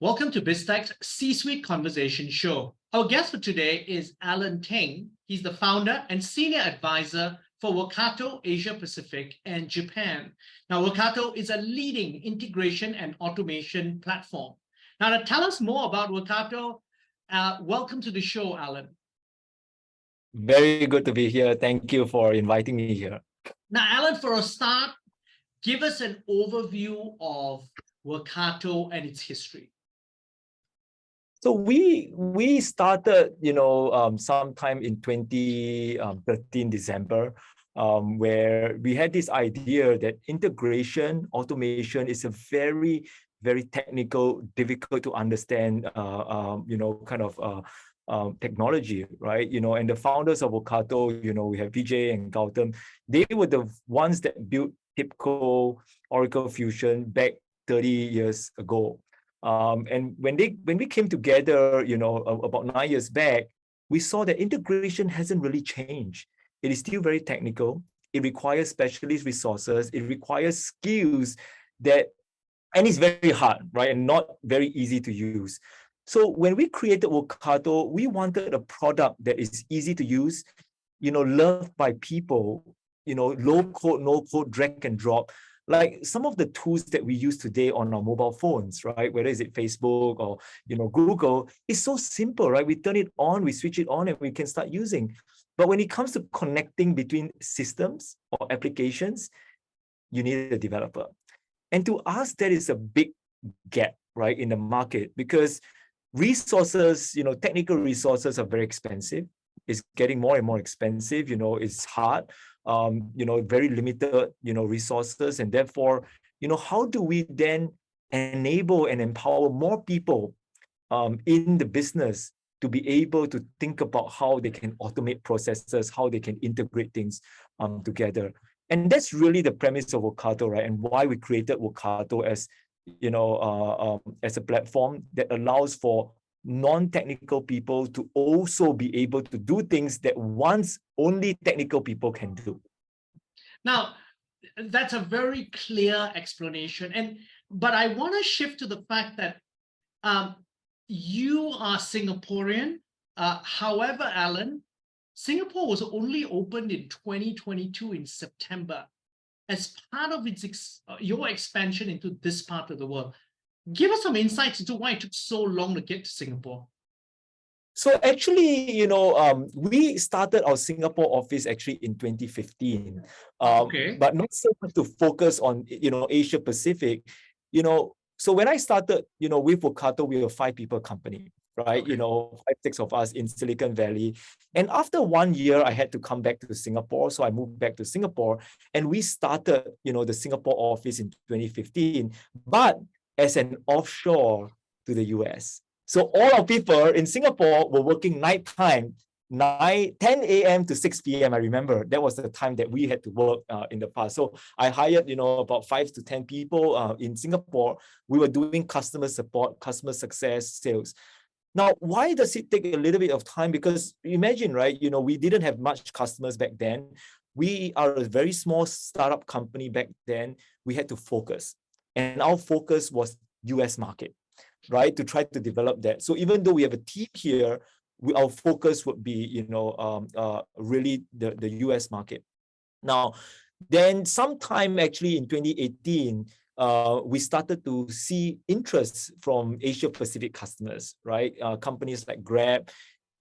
Welcome to Biztech's C-Suite Conversation Show. Our guest for today is Allan Teng. He's the founder and senior advisor for Workato, Asia Pacific, and Japan. Now, Workato is a leading integration and automation platform. Now, to tell us more about Workato, welcome to the show, Allan. Very good to be here. Thank you for inviting me here. Now, Allan, for a start, give us an overview of Workato and its history. So we started, sometime in 2013 December, where we had this idea that integration, automation is a very, very technical, difficult to understand, technology, right? And the founders of Workato, we have Vijay and Gautam. They were the ones that built TIBCO, Oracle Fusion back 30 years ago. And when we came together, about 9 years back, we saw that integration hasn't really changed. It is still very technical. It requires specialist resources. It requires skills and it's very hard, right? And not very easy to use. So when we created Workato, we wanted a product that is easy to use, loved by people, low code, no code, drag and drop. Like some of the tools that we use today on our mobile phones, right? Whether it's Facebook or Google, it's so simple, right? We turn it on, we switch it on, and we can start using. But when it comes to connecting between systems or applications, you need a developer. And to us, that is a big gap, right, in the market, because resources, technical resources are very expensive. It's getting more and more expensive. It's hard. Very limited, resources, and therefore, how do we then enable and empower more people in the business to be able to think about how they can automate processes, how they can integrate things together? And that's really the premise of Workato, right? And why we created Workato as, as a platform that allows for non-technical people to also be able to do things that once only technical people can do. Now, that's a very clear explanation. But I want to shift to the fact that you are Singaporean. However, Allan, Singapore was only opened in 2022 in September as part of your expansion into this part of the world. Give us some insights into why it took so long to get to Singapore. So actually, we started our Singapore office actually in 2015, but not so much to focus on, Asia Pacific. So when I started, with Workato, we were a 5-people company, right? Okay. 5, 6 of us in Silicon Valley. And after 1 year, I had to come back to Singapore. So I moved back to Singapore and we started, the Singapore office in 2015, but as an offshore to the US. So all our people in Singapore were working nighttime, 10 a.m. to 6 p.m. I remember that was the time that we had to work in the past. So I hired, about 5 to 10 people in Singapore. We were doing customer support, customer success, sales. Now, why does it take a little bit of time? Because imagine, right, we didn't have much customers back then. We are a very small startup company back then. We had to focus. And our focus was US market, right? To try to develop that. So even though we have a team here, our focus would be, really the US market. Now, then sometime actually in 2018, we started to see interest from Asia Pacific customers, right? Companies like Grab,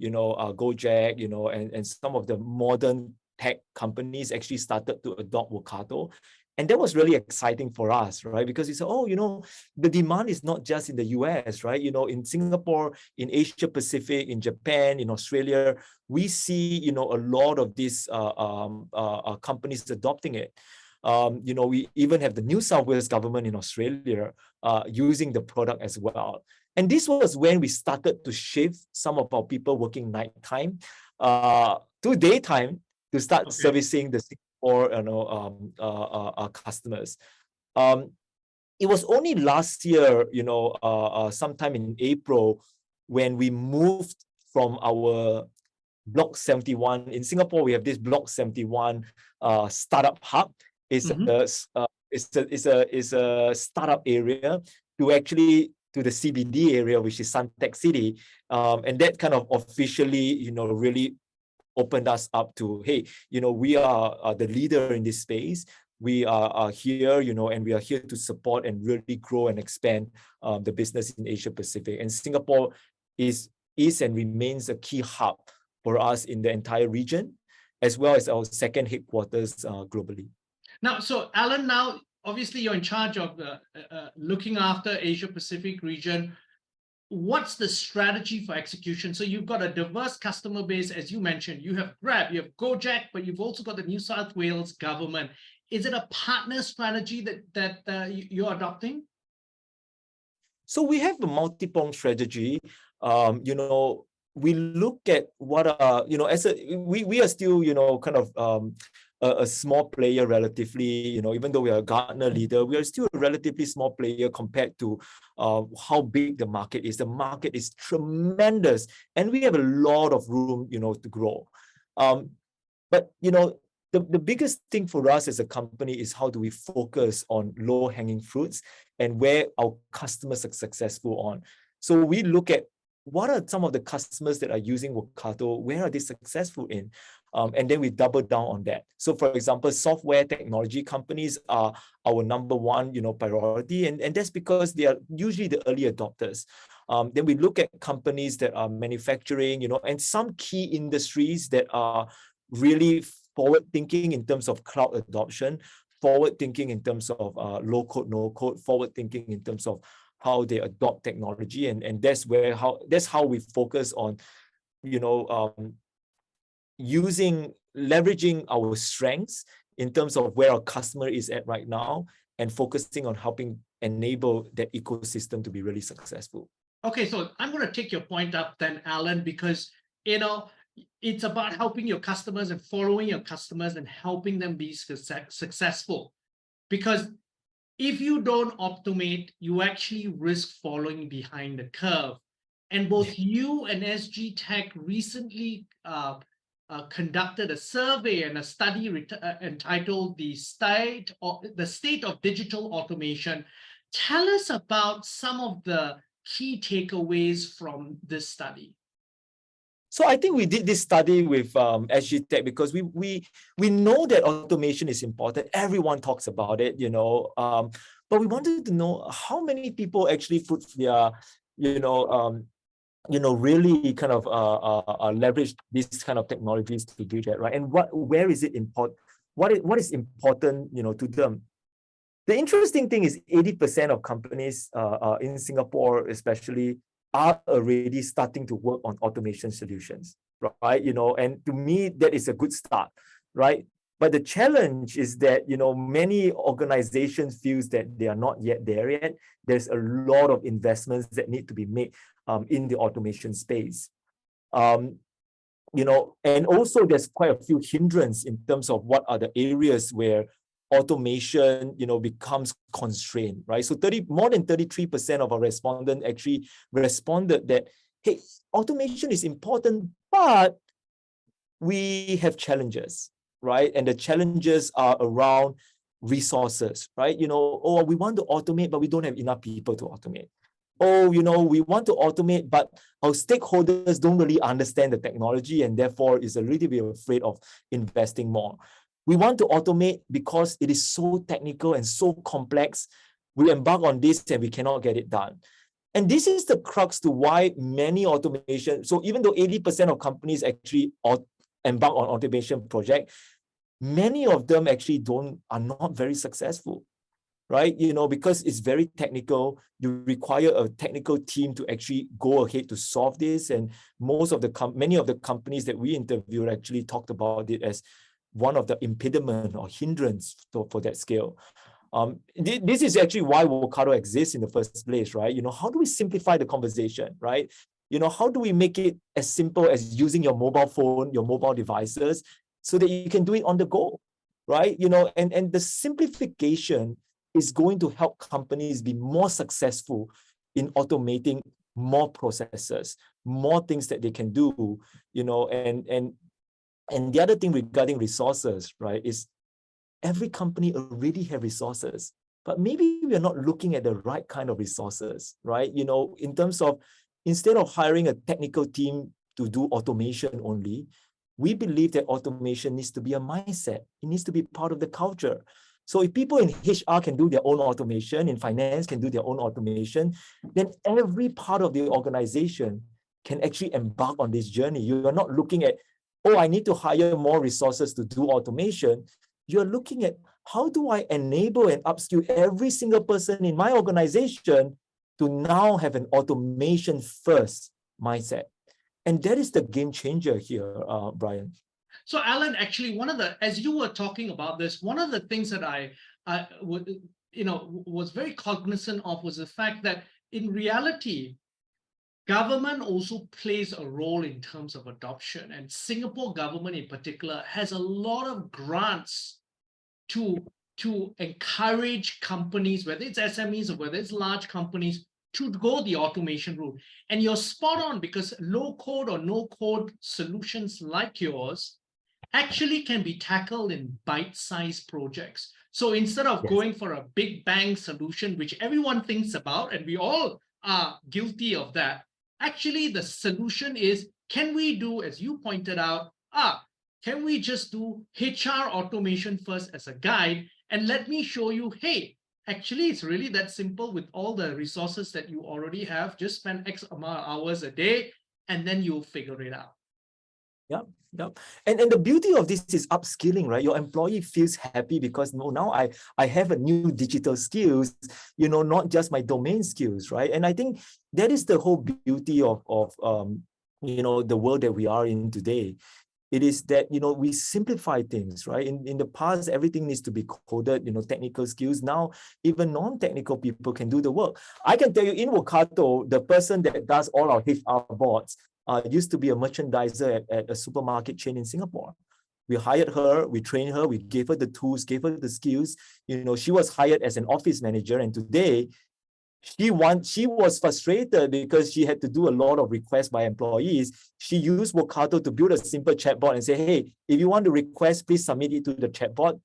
Gojek, and some of the modern tech companies actually started to adopt Workato. And that was really exciting for us, right? Because we said, the demand is not just in the US, right? In Singapore, in Asia Pacific, in Japan, in Australia, we see, a lot of these companies adopting it. We even have the New South Wales government in Australia using the product as well. And this was when we started to shift some of our people working nighttime to daytime to start servicing the or customers. It was only last year, sometime in April, when we moved from our Block 71. In Singapore, we have this Block 71 startup hub. It's a startup area to the CBD area, which is Suntec City, and that kind of officially, really opened us up to, hey, we are the leader in this space. We are here, and we are here to support and really grow and expand the business in Asia Pacific. And Singapore is and remains a key hub for us in the entire region, as well as our second headquarters globally. Now, so Allan, now obviously you're in charge of looking after Asia Pacific region. What's the strategy for execution? So you've got a diverse customer base, as you mentioned. You have Grab, you have Gojek, but you've also got the New South Wales government. Is it a partner strategy that you're adopting? So we have a multi-pronged strategy. We look at what are, we are still, kind of a small player relatively, even though we are a Gartner leader, we are still a relatively small player compared to how big the market is. The market is tremendous, and we have a lot of room, to grow. But, the biggest thing for us as a company is how do we focus on low-hanging fruits and where our customers are successful on. So we look at what are some of the customers that are using Workato, where are they successful in? And then we double down on that. So for example, software technology companies are our number one, priority. And that's because they are usually the early adopters. Then we look at companies that are manufacturing, and some key industries that are really forward-thinking in terms of cloud adoption, forward-thinking in terms of low-code, no-code, forward-thinking in terms of how they adopt technology, and that's how we focus on, leveraging our strengths in terms of where our customer is at right now, and focusing on helping enable that ecosystem to be really successful. Okay, so I'm going to take your point up then, Allan, because it's about helping your customers and following your customers and helping them be successful. Because if you don't automate, you actually risk falling behind the curve. And both you and SG Tech recently conducted a survey and a study entitled "The State of Digital Automation." Tell us about some of the key takeaways from this study. So I think we did this study with SG Tech because we know that automation is important. Everyone talks about it, but we wanted to know how many people actually put their, really kind of leverage these kind of technologies to do that, right? And where is it important? What is important, to them? The interesting thing is 80% of companies in Singapore, especially, are already starting to work on automation solutions, right? And to me, that is a good start, right? But the challenge is that, many organizations feel that they are not yet there yet. There's a lot of investments that need to be made in the automation space. And also there's quite a few hindrances in terms of what are the areas where automation, becomes constrained, right? So more than 33% of our respondents actually responded that, hey, automation is important, but we have challenges, right? And the challenges are around resources, right? We want to automate, but we don't have enough people to automate. We want to automate, but our stakeholders don't really understand the technology and therefore is a little bit afraid of investing more. We want to automate because it is so technical and so complex. We embark on this and we cannot get it done. And this is the crux to why many automation, so even though 80% of companies actually embark on automation project, many of them actually are not very successful, right? Because it's very technical. You require a technical team to actually go ahead to solve this. And many of the companies that we interviewed actually talked about it as one of the impediment or hindrance for that scale. This is actually why Workato exists in the first place, right? How do we simplify the conversation, right? How do we make it as simple as using your mobile phone, your mobile devices, so that you can do it on the go, right? And the simplification is going to help companies be more successful in automating more processes, more things that they can do, you know, and the other thing regarding resources, right, is every company already have resources, but maybe we are not looking at the right kind of resources, right? You know, in terms of, instead of hiring a technical team to do automation only, we believe that automation needs to be a mindset. It needs to be part of the culture. So if people in HR can do their own automation, in finance can do their own automation, then every part of the organization can actually embark on this journey. You are not looking at, oh, I need to hire more resources to do automation. You're looking at, how do I enable and upskill every single person in my organization to now have an automation first mindset? And that is the game changer here, Brian. So Allan, actually, as you were talking about this, one of the things that I was very cognizant of was the fact that in reality, government also plays a role in terms of adoption, and Singapore government in particular has a lot of grants to encourage companies, whether it's SMEs or whether it's large companies, to go the automation route. And you're spot on, because low code or no code solutions like yours actually can be tackled in bite-sized projects. So instead of going for a big bang solution, which everyone thinks about, and we all are guilty of that, actually the solution is, can we do, as you pointed out, can we just do HR automation first as a guide, and let me show you, hey, actually it's really that simple with all the resources that you already have. Just spend X amount of hours a day, and then you'll figure it out. Yeah. And the beauty of this is upskilling, right? Your employee feels happy because now I have a new digital skills, you know, not just my domain skills, right? And I think that is the whole beauty of you know, the world that we are in today. It is that, you know, we simplify things, right? In the past, everything needs to be coded, you know, technical skills. Now, even non-technical people can do the work. I can tell you, in Workato, the person that does all our HR boards used to be a merchandiser at a supermarket chain in Singapore. We hired her, we trained her, we gave her the tools, gave her the skills. You know, she was hired as an office manager, and today she was frustrated because she had to do a lot of requests by employees. She used Workato to build a simple chatbot and say, hey, if you want to request, please submit it to the chatbot.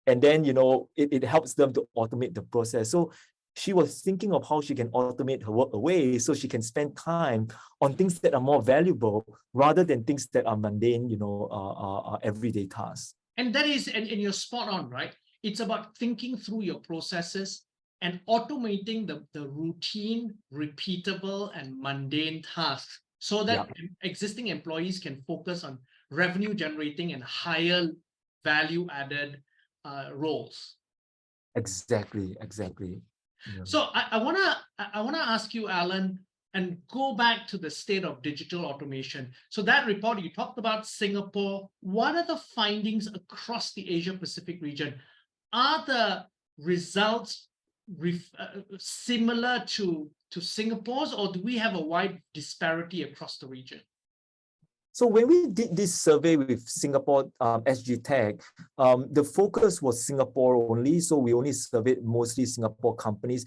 And then, you know, it helps them to automate the process. So she was thinking of how she can automate her work away so she can spend time on things that are more valuable rather than things that are mundane, you know, everyday tasks. And that is, and you're spot on, right? It's about thinking through your processes and automating the routine, repeatable, and mundane tasks so that existing employees can focus on revenue generating and higher value added roles. Exactly. Yeah. So I wanna ask you, Allan, and go back to the state of digital automation. So that report, you talked about Singapore. What are the findings across the Asia Pacific region? Are the results similar to Singapore's, or do we have a wide disparity across the region? So when we did this survey with Singapore SG Tech, the focus was Singapore only. So we only surveyed mostly Singapore companies.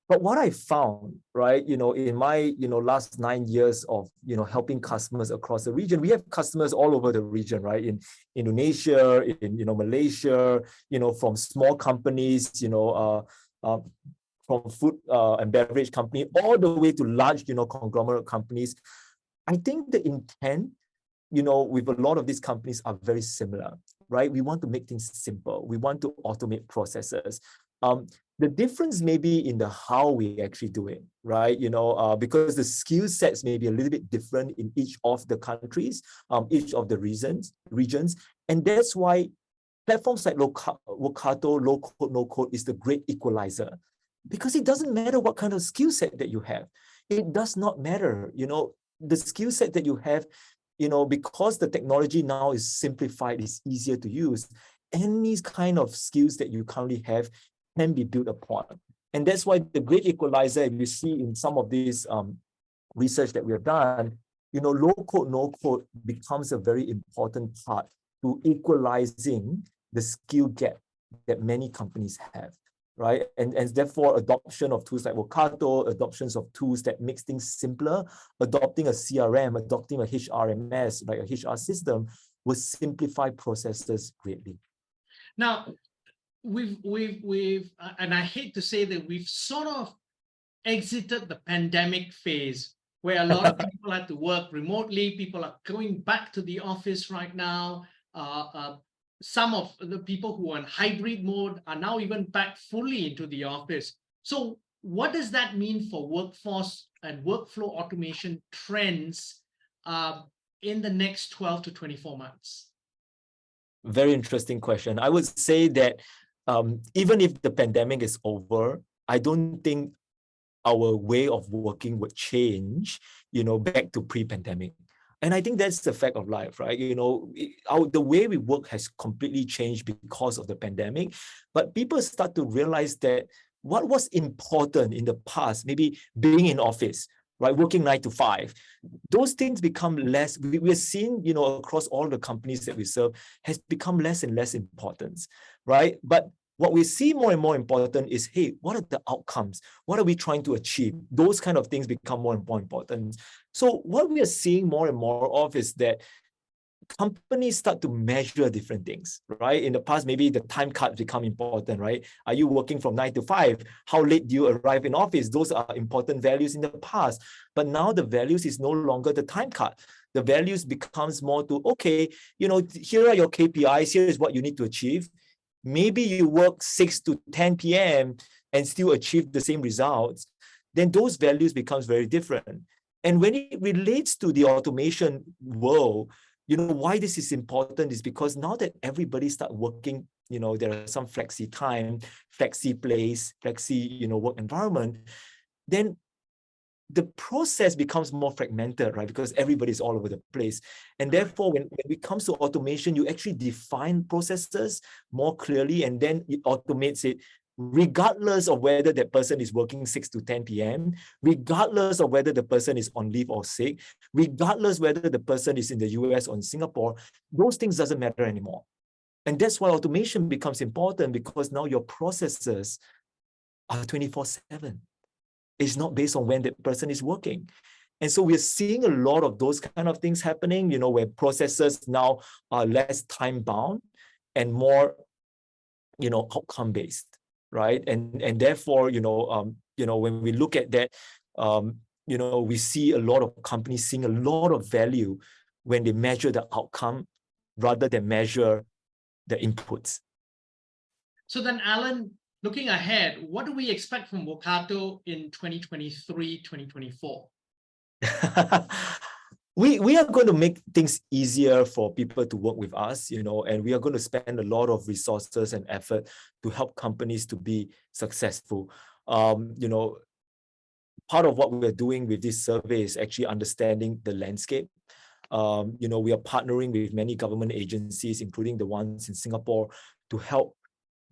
But what I found, right, you know, in my, you know, last 9 years of, you know, helping customers across the region, we have customers all over the region, right? In Indonesia, in, you know, Malaysia, you know, from small companies, you know, from food and beverage company, all the way to large, you know, conglomerate companies. I think the intent, you know, with a lot of these companies are very similar, right? We want to make things simple. We want to automate processes. The difference may be in the how we actually do it, right? You know, because the skill sets may be a little bit different in each of the countries, each of the regions. And that's why platforms like Workato, low code, no code is the great equalizer, because it doesn't matter what kind of skill set that you have. It does not matter, you know, the skill set that you have, you know, because the technology now is simplified, it's easier to use. Any kind of skills that you currently have can be built upon. And that's why the great equalizer, if you see in some of these research that we have done, you know, low code, no code becomes a very important part to equalizing the skill gap that many companies have. right? And therefore adoption of tools like Workato, adoptions of tools that makes things simpler, adopting a CRM, adopting a HRMS, like a HR system, will simplify processes greatly. Now, and I hate to say that we've sort of exited the pandemic phase where a lot of people had to work remotely. People are going back to the office right now. Some of the people who are in hybrid mode are now even back fully into the office. So what does that mean for workforce and workflow automation trends in the next 12 to 24 months? Very interesting question. I would say that even if the pandemic is over, I don't think our way of working would change, back to pre-pandemic. And I think that's the fact of life, right? The way we work has completely changed because of the pandemic. But people start to realize that what was important in the past, maybe being in office, right, working 9 to 5, those things become less. We're seeing, across all the companies that we serve, has become less and less important, right? But what we see more and more important is, hey, what are the outcomes? What are we trying to achieve? Those kind of things become more and more important. So what we are seeing more and more of is that companies start to measure different things, right? In the past, maybe the time cards become important, right? Are you working from 9 to 5? How late do you arrive in office? Those are important values in the past. But now the values is no longer the time card. The values becomes more to, okay, here are your KPIs, here is what you need to achieve. Maybe you work 6 to 10 p.m. and still achieve the same results, then those values becomes very different. And when it relates to the automation world, why this is important is because now that everybody start working, there are some flexi time, flexi place, flexi, work environment, then the process becomes more fragmented, right? Because everybody's all over the place. And therefore, when it comes to automation, you actually define processes more clearly, and then it automates it regardless of whether that person is working 6 to 10 p.m., regardless of whether the person is on leave or sick, regardless whether the person is in the US or in Singapore. Those things doesn't matter anymore. And that's why automation becomes important, because now your processes are 24/7. It's not based on when that person is working. And so we're seeing a lot of those kind of things happening, where processes now are less time bound and more, outcome based, right? And therefore, when we look at that, we see a lot of companies seeing a lot of value when they measure the outcome rather than measure the inputs. So then, Allan, looking ahead, what do we expect from Workato in 2023, 2024? We are going to make things easier for people to work with us, and we are going to spend a lot of resources and effort to help companies to be successful. Part of what we're doing with this survey is actually understanding the landscape. We are partnering with many government agencies, including the ones in Singapore, to help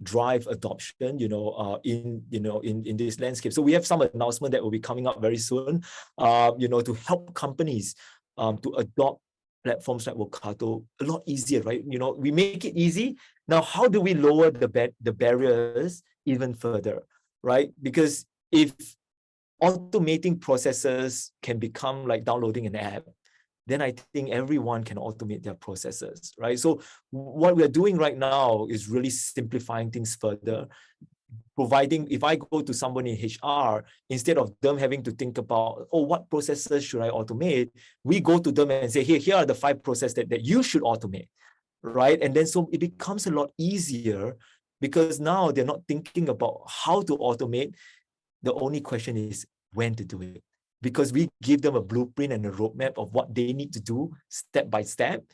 drive adoption, in this landscape. So we have some announcement that will be coming up very soon, to help companies to adopt platforms like Workato a lot easier, right? We make it easy. Now, how do we lower the barriers even further, right? Because if automating processes can become like downloading an app, then I think everyone can automate their processes, right? So what we're doing right now is really simplifying things further, providing, if I go to someone in HR, instead of them having to think about, oh, what processes should I automate? We go to them and say, here are the 5 processes that you should automate, right? And then so it becomes a lot easier, because now they're not thinking about how to automate. The only question is when to do it. Because we give them a blueprint and a roadmap of what they need to do step by step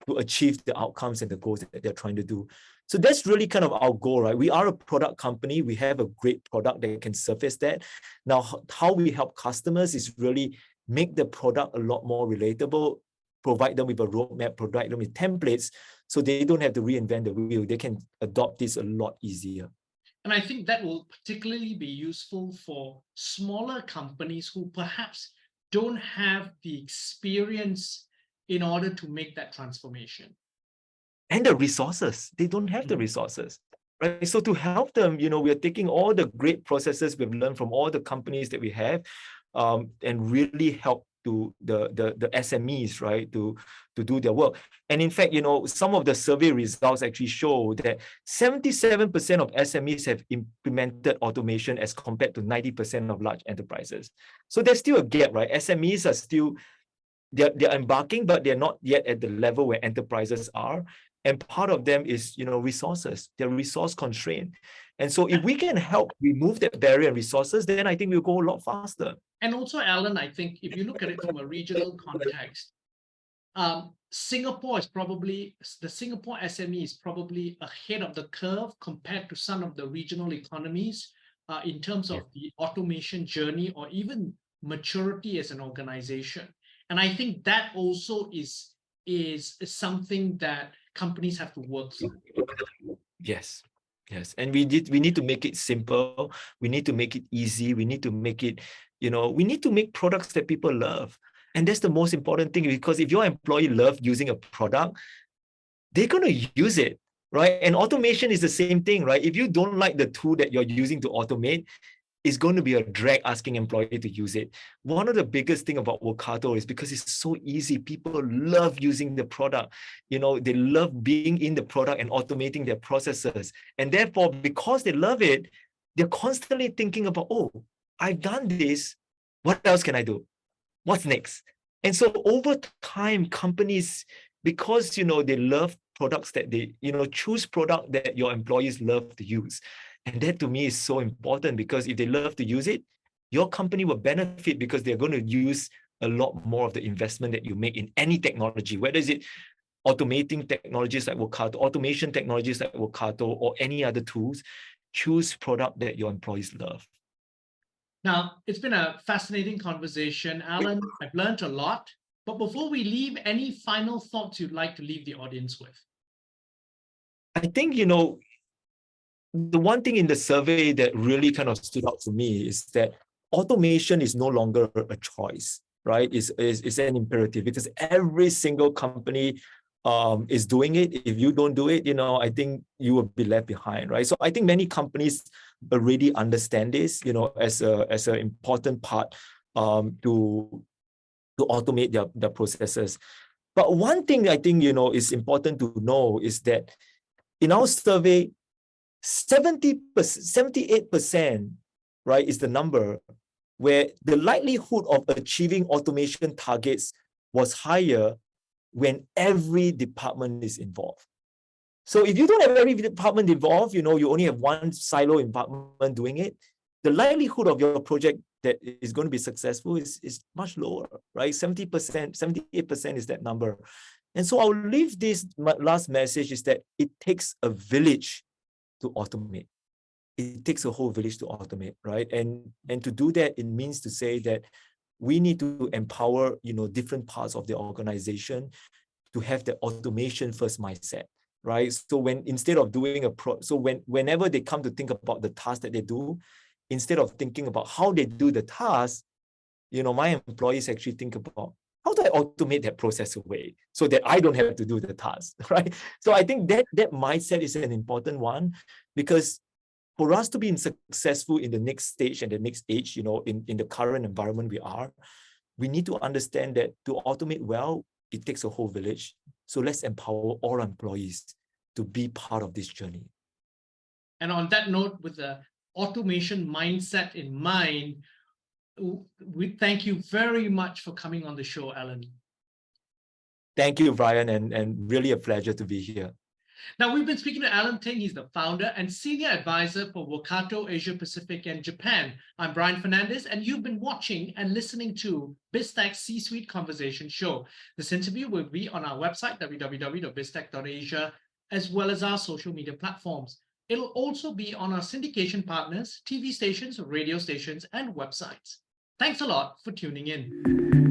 to achieve the outcomes and the goals that they're trying to do. So that's really kind of our goal, right? We are a product company. We have a great product that can surface that. Now, how we help customers is really make the product a lot more relatable, provide them with a roadmap, provide them with templates, so they don't have to reinvent the wheel. They can adopt this a lot easier. And I think that will particularly be useful for smaller companies who perhaps don't have the experience in order to make that transformation. And the resources. They don't have the resources. right? So to help them, we are taking all the great processes we've learned from all the companies that we have, and really help to the SMEs, right, to do their work. And in fact, some of the survey results actually show that 77% of SMEs have implemented automation as compared to 90% of large enterprises. So there's still a gap, right? SMEs are still, they're embarking, but they're not yet at the level where enterprises are. And part of them is, resources. They're resource constrained. And so if we can help remove that barrier and resources, then I think we'll go a lot faster. And also, Allan, I think if you look at it from a regional context, Singapore SME is probably ahead of the curve compared to some of the regional economies in terms of the automation journey or even maturity as an organization. And I think that also is something that companies have to work through. Yes. And we need to make it simple. We need to make it easy. We need to make it, we need to make products that people love. And that's the most important thing, because if your employee loves using a product, they're going to use it, right? And automation is the same thing, right? If you don't like the tool that you're using to automate, it's going to be a drag asking employee to use it. One of the biggest thing about Workato is because it's so easy. People love using the product. They love being in the product and automating their processes. And therefore, because they love it, they're constantly thinking about, oh, I've done this. What else can I do? What's next? And so over time, companies, because, they love products that they, choose product that your employees love to use. And that to me is so important, because if they love to use it, your company will benefit because they're going to use a lot more of the investment that you make in any technology, whether it's automating technologies like Workato, automation technologies like Workato, or any other tools. Choose product that your employees love. Now, it's been a fascinating conversation, Allan. I've learned a lot. But before we leave, any final thoughts you'd like to leave the audience with? I think, the one thing in the survey that really kind of stood out to me is that automation is no longer a choice, right? It's an imperative, because every single company is doing it. If you don't do it, I think you will be left behind, right? So I think many companies already understand this, as an important part to automate their processes. But one thing I think, is important to know is that in our survey, 78%, right, is the number where the likelihood of achieving automation targets was higher when every department is involved. So if you don't have every department involved, you only have one silo department doing it, the likelihood of your project that is going to be successful is much lower, right? 70%, 78% is that number. And so I'll leave this last message is that it takes a village to automate. It takes a whole village to automate, right? And to do that, it means to say that we need to empower, different parts of the organization to have the automation first mindset, right? So instead of doing whenever they come to think about the task that they do, instead of thinking about how they do the task, my employees actually think about, how do I automate that process away so that I don't have to do the task, right? So I think that mindset is an important one, because for us to be successful in the next stage and the next age, in the current environment we need to understand that to automate well, it takes a whole village. So let's empower all employees to be part of this journey. And on that note, with the automation mindset in mind, we thank you very much for coming on the show, Allan. Thank you, Brian, and really a pleasure to be here. Now, we've been speaking to Allan Teng. He's the founder and senior advisor for Workato, Asia Pacific and Japan. I'm Brian Fernandez, and you've been watching and listening to Biztech C-Suite Conversation Show. This interview will be on our website, www.biztech.asia, as well as our social media platforms. It'll also be on our syndication partners, TV stations, radio stations, and websites. Thanks a lot for tuning in.